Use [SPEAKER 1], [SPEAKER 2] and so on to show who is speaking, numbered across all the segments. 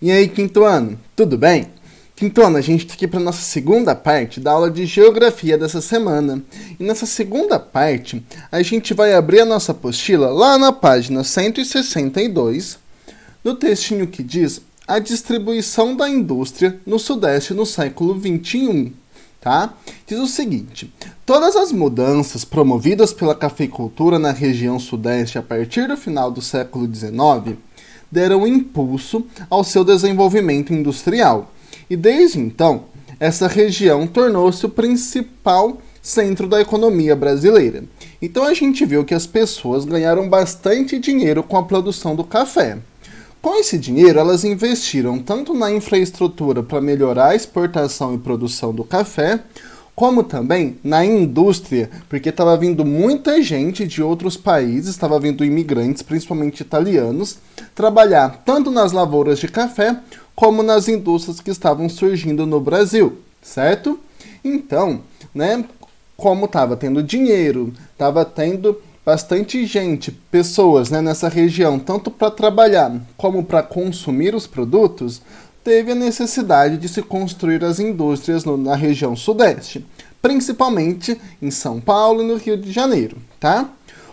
[SPEAKER 1] E aí, quinto ano, tudo bem? Quinto ano, a gente está aqui para a nossa segunda parte da aula de Geografia dessa semana. E nessa segunda parte, a gente vai abrir a nossa apostila lá na página 162, no textinho que diz a distribuição da indústria no Sudeste no século XXI. Tá? Diz o seguinte: todas as mudanças promovidas pela cafeicultura na região Sudeste a partir do final do século XIX deram impulso ao seu desenvolvimento industrial. E desde então, essa região tornou-se o principal centro da economia brasileira. Então a gente viu que as pessoas ganharam bastante dinheiro com a produção do café. Com esse dinheiro, elas investiram tanto na infraestrutura para melhorar a exportação e produção do café, como também na indústria, porque estava vindo muita gente de outros países, estava vindo imigrantes, principalmente italianos, trabalhar tanto nas lavouras de café, como nas indústrias que estavam surgindo no Brasil, certo? Então, como estava tendo dinheiro, estava tendo bastante gente, pessoas nessa região, tanto para trabalhar como para consumir os produtos, teve a necessidade de se construir as indústrias na região Sudeste, principalmente em São Paulo e no Rio de Janeiro, tá?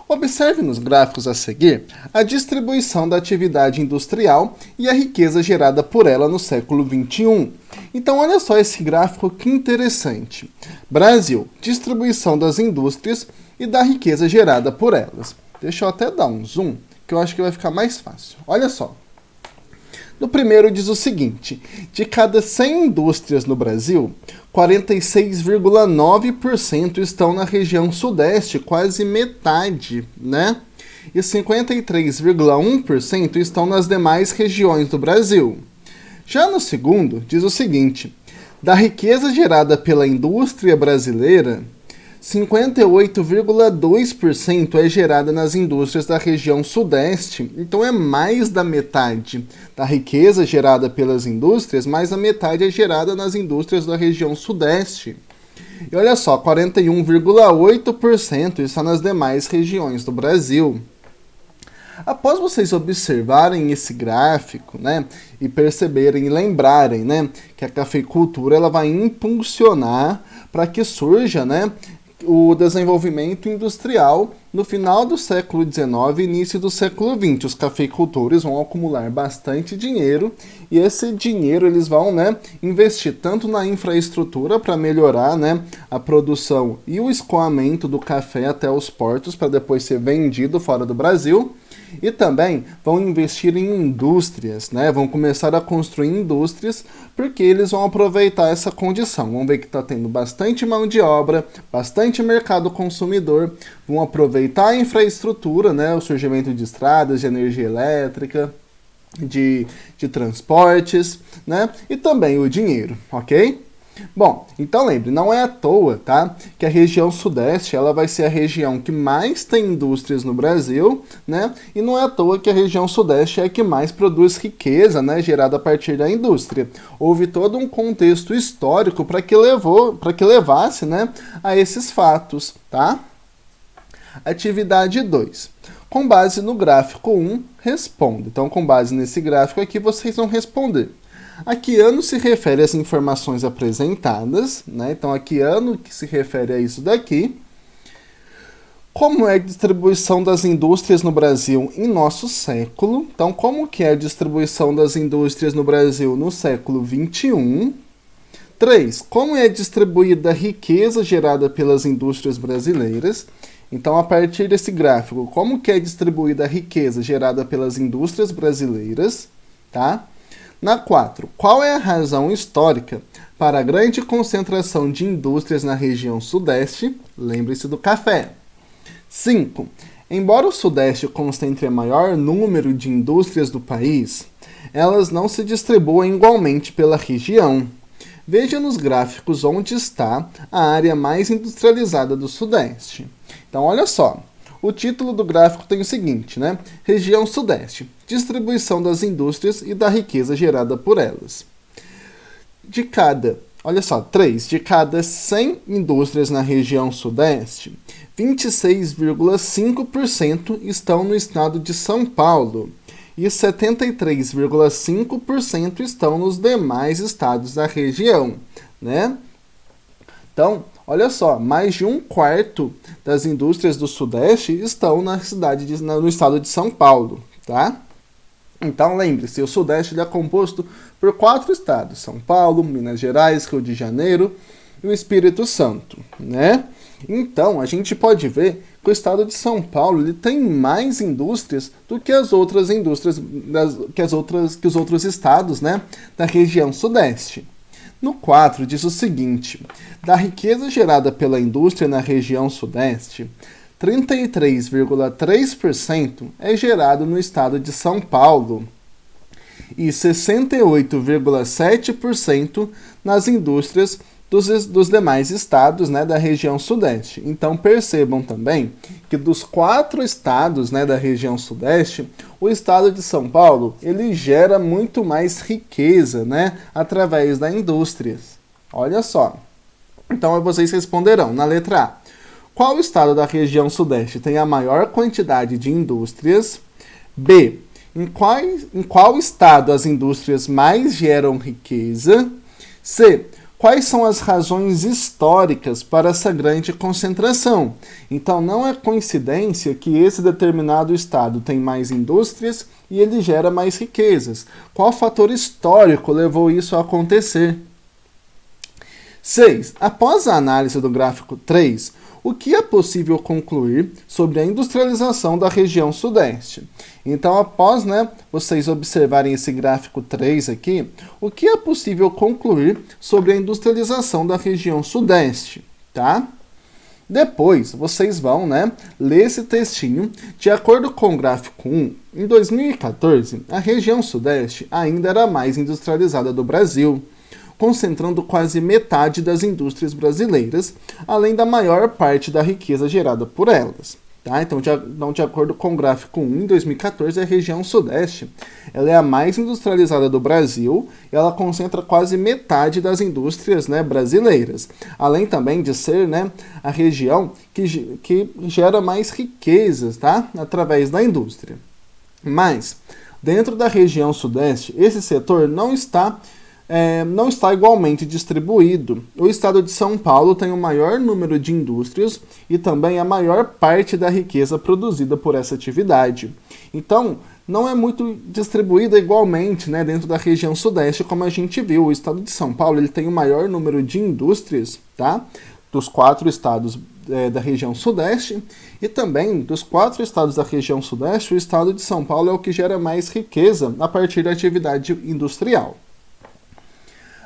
[SPEAKER 1] Observe nos gráficos a seguir a distribuição da atividade industrial e a riqueza gerada por ela no século XXI. Então, olha só esse gráfico que interessante. Brasil, distribuição das indústrias e da riqueza gerada por elas. Deixa eu até dar um zoom, que eu acho que vai ficar mais fácil. Olha só. No primeiro diz o seguinte: de cada 100 indústrias no Brasil, 46,9% estão na região Sudeste, quase metade, E 53,1% estão nas demais regiões do Brasil. Já no segundo, diz o seguinte: da riqueza gerada pela indústria brasileira, 58,2% é gerada nas indústrias da região Sudeste. Então é mais da metade da riqueza gerada pelas indústrias, mais da metade é gerada nas indústrias da região Sudeste. E olha só, 41,8% está nas demais regiões do Brasil. Após vocês observarem esse gráfico, e perceberem e lembrarem, que a cafeicultura ela vai impulsionar para que surja, o desenvolvimento industrial no final do século XIX e início do século XX. Os cafeicultores vão acumular bastante dinheiro e esse dinheiro eles vão investir tanto na infraestrutura para melhorar a produção e o escoamento do café até os portos para depois ser vendido fora do Brasil, e também vão investir em indústrias, vão começar a construir indústrias porque eles vão aproveitar essa condição. Vão ver que está tendo bastante mão de obra, bastante mercado consumidor, vão aproveitar a infraestrutura, o surgimento de estradas, de energia elétrica, de transportes, e também o dinheiro, ok? Bom, então lembre, não é à toa, tá, que a região Sudeste ela vai ser a região que mais tem indústrias no Brasil, e não é à toa que a região Sudeste é a que mais produz riqueza, gerada a partir da indústria. Houve todo um contexto histórico para que levasse, a esses fatos, tá? Atividade 2. Com base no gráfico 1, responda. Então, com base nesse gráfico aqui, vocês vão responder. A que ano se refere as informações apresentadas, Então, a que ano que se refere a isso daqui? Como é a distribuição das indústrias no Brasil em nosso século? Então, como que é a distribuição das indústrias no Brasil no século XXI? 3. Como é distribuída a riqueza gerada pelas indústrias brasileiras? Então, a partir desse gráfico, como que é distribuída a riqueza gerada pelas indústrias brasileiras? Tá? Na 4, qual é a razão histórica para a grande concentração de indústrias na região Sudeste? Lembre-se do café. 5. Embora o Sudeste concentre o maior número de indústrias do país, elas não se distribuem igualmente pela região. Veja nos gráficos onde está a área mais industrializada do Sudeste. Então, olha só. O título do gráfico tem o seguinte, Região Sudeste, distribuição das indústrias e da riqueza gerada por elas. De cada 100 indústrias na região Sudeste, 26,5% estão no estado de São Paulo e 73,5% estão nos demais estados da região, né? Então, olha só, mais de um quarto das indústrias do Sudeste estão no estado de São Paulo, tá? Então, lembre-se, o Sudeste ele é composto por 4 estados, São Paulo, Minas Gerais, Rio de Janeiro e o Espírito Santo, né? Então, a gente pode ver que o estado de São Paulo ele tem mais indústrias do que as outras indústrias, que os outros estados, né, da região Sudeste. No 4 diz o seguinte: da riqueza gerada pela indústria na região Sudeste, 33,3% é gerado no estado de São Paulo e 68,7% nas indústrias dos demais estados, né, da região Sudeste. Então percebam também que dos 4 estados, né, da região Sudeste, o estado de São Paulo ele gera muito mais riqueza, né, através das indústrias. Olha só. Então vocês responderão na letra A. Qual estado da região Sudeste tem a maior quantidade de indústrias? B. Em qual estado as indústrias mais geram riqueza? C. Quais são as razões históricas para essa grande concentração? Então, não é coincidência que esse determinado estado tem mais indústrias e ele gera mais riquezas. Qual fator histórico levou isso a acontecer? 6. Após a análise do gráfico 3, o que é possível concluir sobre a industrialização da região Sudeste? Então, após vocês observarem esse gráfico 3 aqui, o que é possível concluir sobre a industrialização da região Sudeste, tá? Depois, vocês vão ler esse textinho. De acordo com o gráfico 1, em 2014, a região Sudeste ainda era a mais industrializada do Brasil, concentrando quase metade das indústrias brasileiras, além da maior parte da riqueza gerada por elas. Tá? Então, de acordo com o gráfico 1, em 2014, a região Sudeste ela é a mais industrializada do Brasil e ela concentra quase metade das indústrias brasileiras, além também de ser a região que gera mais riquezas, tá? Através da indústria. Mas, dentro da região Sudeste, esse setor não está igualmente distribuído. O estado de São Paulo tem o maior número de indústrias e também a maior parte da riqueza produzida por essa atividade. Então, não é muito distribuída igualmente dentro da região Sudeste, como a gente viu. O estado de São Paulo ele tem o maior número de indústrias, tá? Dos 4 estados da região Sudeste, e também dos 4 estados da região Sudeste, o estado de São Paulo é o que gera mais riqueza a partir da atividade industrial.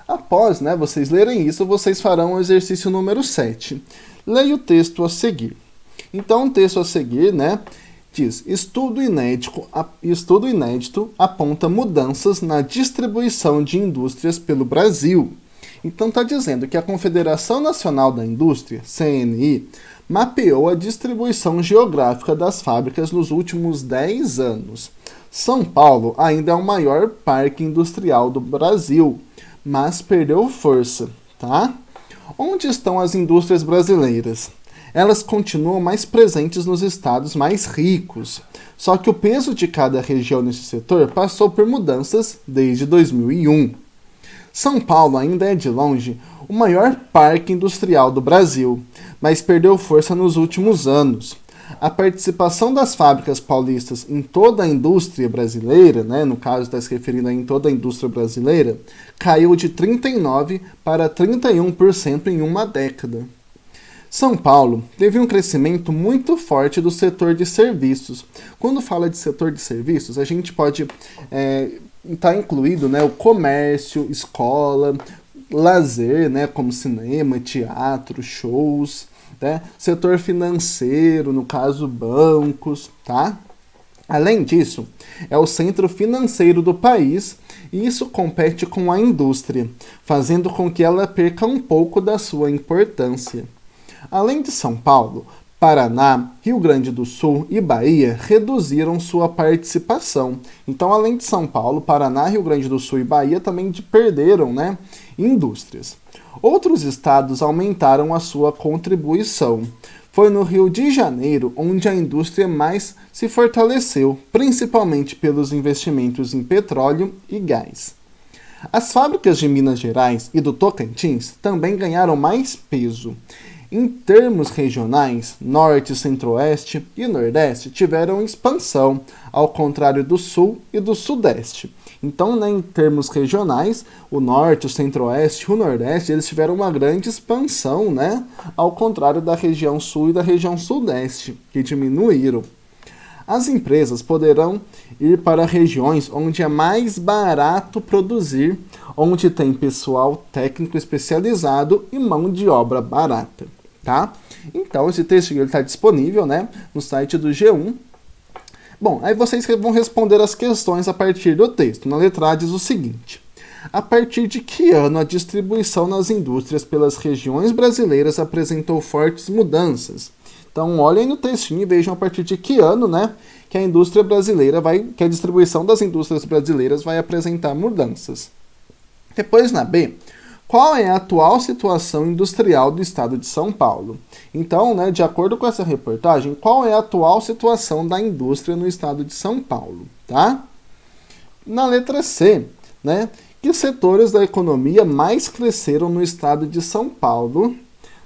[SPEAKER 1] Após vocês lerem isso, vocês farão o exercício número 7. Leia o texto a seguir. Então, o texto a seguir diz: estudo inédito aponta mudanças na distribuição de indústrias pelo Brasil. Então, está dizendo que a Confederação Nacional da Indústria, CNI, mapeou a distribuição geográfica das fábricas nos últimos 10 anos. São Paulo ainda é o maior parque industrial do Brasil, mas perdeu força, tá? Onde estão as indústrias brasileiras? Elas continuam mais presentes nos estados mais ricos, só que o peso de cada região nesse setor passou por mudanças desde 2001. São Paulo ainda é, de longe, o maior parque industrial do Brasil, mas perdeu força nos últimos anos. A participação das fábricas paulistas em toda a indústria brasileira, no caso está se referindo a em toda a indústria brasileira, caiu de 39% para 31% em uma década. São Paulo teve um crescimento muito forte do setor de serviços. Quando fala de setor de serviços, a gente pode estar incluído o comércio, escola, lazer, como cinema, teatro, shows, setor financeiro, no caso bancos, tá? Além disso, é o centro financeiro do país e isso compete com a indústria, fazendo com que ela perca um pouco da sua importância. Além de São Paulo, Paraná, Rio Grande do Sul e Bahia reduziram sua participação. Então, além de São Paulo, Paraná, Rio Grande do Sul e Bahia também perderam indústrias. Outros estados aumentaram a sua contribuição. foi no Rio de Janeiro onde a indústria mais se fortaleceu, principalmente pelos investimentos em petróleo e gás. As fábricas de Minas Gerais e do Tocantins também ganharam mais peso. Em termos regionais, Norte, Centro-Oeste e Nordeste tiveram expansão, ao contrário do Sul e do Sudeste. Então, né, em termos regionais, o Norte, o Centro-Oeste e o Nordeste eles tiveram uma grande expansão, né, ao contrário da região Sul e da região Sudeste, que diminuíram. As empresas poderão ir para regiões onde é mais barato produzir, onde tem pessoal técnico especializado e mão de obra barata, tá? Então, esse texto está disponível, né, no site do G1. Bom, aí vocês vão responder as questões a partir do texto. Na letra A diz o seguinte: a partir de que ano a distribuição nas indústrias pelas regiões brasileiras apresentou fortes mudanças? Então, olhem no textinho e vejam a partir de que ano, né, que a indústria brasileira que a distribuição das indústrias brasileiras vai apresentar mudanças. Depois, na B, qual é a atual situação industrial do estado de São Paulo? Então, né, de acordo com essa reportagem, qual é a atual situação da indústria no estado de São Paulo, tá? Na letra C, né, que setores da economia mais cresceram no estado de São Paulo?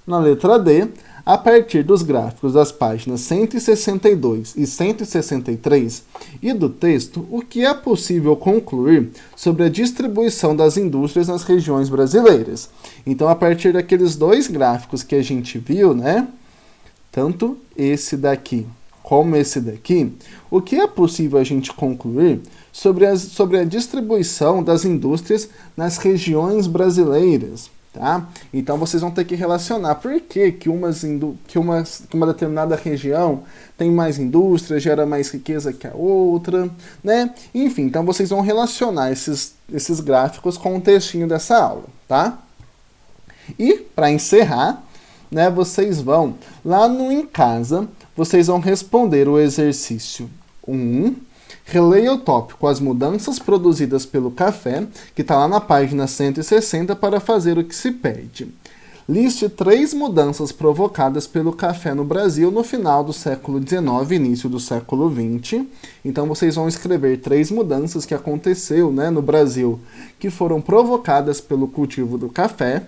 [SPEAKER 1] Na letra D, a partir dos gráficos das páginas 162 e 163 e do texto, o que é possível concluir sobre a distribuição das indústrias nas regiões brasileiras? Então, a partir daqueles dois gráficos que a gente viu, né, tanto esse daqui como esse daqui, o que é possível a gente concluir sobre a distribuição das indústrias nas regiões brasileiras? Tá? Então vocês vão ter que relacionar por que uma determinada região tem mais indústria, gera mais riqueza que a outra, né? Enfim, então vocês vão relacionar esses gráficos com o textinho dessa aula, tá? E para encerrar, né, vocês vão lá no Em Casa, vocês vão responder o exercício 1. Releia o tópico As Mudanças Produzidas pelo Café, que está lá na página 160, para fazer o que se pede. Liste 3 mudanças provocadas pelo café no Brasil no final do século XIX e início do século XX. Então, vocês vão escrever 3 mudanças que aconteceu, né, no Brasil, que foram provocadas pelo cultivo do café.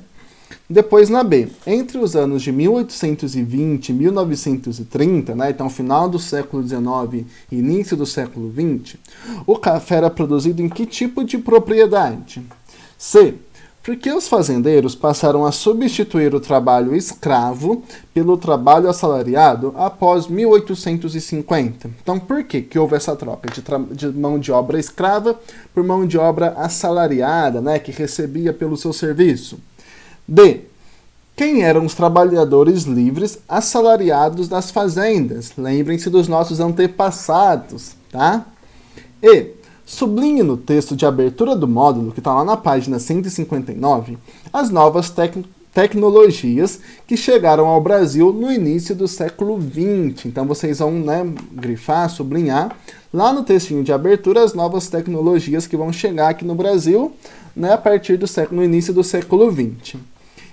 [SPEAKER 1] Depois, na B, entre os anos de 1820 e 1930, né, então final do século XIX e início do século XX, o café era produzido em que tipo de propriedade? C, por que os fazendeiros passaram a substituir o trabalho escravo pelo trabalho assalariado após 1850? Então, por que houve essa troca de mão de obra escrava por mão de obra assalariada, né, que recebia pelo seu serviço? D. Quem eram os trabalhadores livres assalariados das fazendas? Lembrem-se dos nossos antepassados, tá? E. Sublinhe no texto de abertura do módulo, que está lá na página 159, as novas tecnologias que chegaram ao Brasil no início do século XX. Então, vocês vão, né, grifar, sublinhar lá no textinho de abertura as novas tecnologias que vão chegar aqui no Brasil, né, a partir no início do século XX.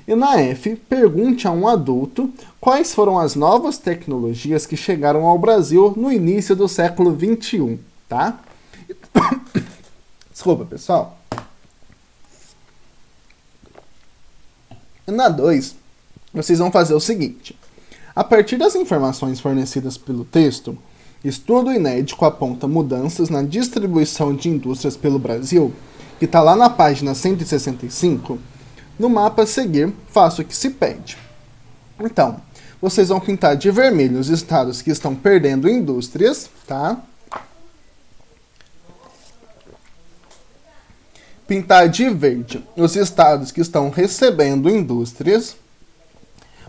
[SPEAKER 1] E na F, pergunte a um adulto quais foram as novas tecnologias que chegaram ao Brasil no início do século XXI, tá? Desculpa, pessoal. E na 2, vocês vão fazer o seguinte. A partir das informações fornecidas pelo texto, estudo inédito aponta mudanças na distribuição de indústrias pelo Brasil, que está lá na página 165, no mapa a seguir, faça o que se pede. Então, vocês vão pintar de vermelho os estados que estão perdendo indústrias, tá? Pintar de verde os estados que estão recebendo indústrias.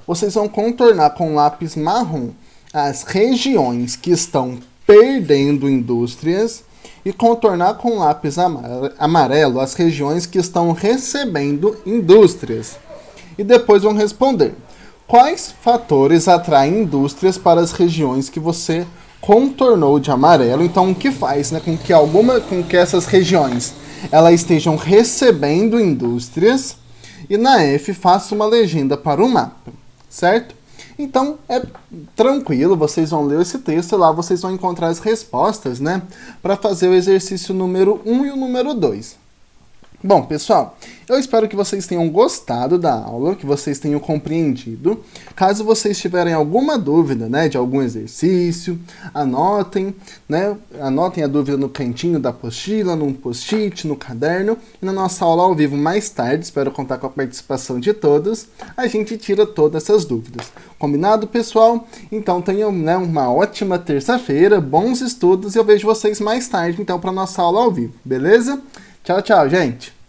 [SPEAKER 1] Vocês vão contornar com lápis marrom as regiões que estão perdendo indústrias e contornar com lápis amarelo as regiões que estão recebendo indústrias. E depois vão responder: quais fatores atraem indústrias para as regiões que você contornou de amarelo? Então, o que faz, né, com que essas regiões elas estejam recebendo indústrias? E na F, faça uma legenda para o mapa, certo? Então é tranquilo, vocês vão ler esse texto e lá vocês vão encontrar as respostas, né, para fazer o exercício número 1 e o número 2. Bom, pessoal, eu espero que vocês tenham gostado da aula, que vocês tenham compreendido. Caso vocês tiverem alguma dúvida, né, de algum exercício, anotem, né, anotem a dúvida no cantinho da apostila, num post-it, no caderno. E na nossa aula ao vivo mais tarde, espero contar com a participação de todos, a gente tira todas essas dúvidas. Combinado, pessoal? Então tenham, né, uma ótima terça-feira, bons estudos e eu vejo vocês mais tarde, então, para nossa aula ao vivo, beleza? Tchau, tchau, gente!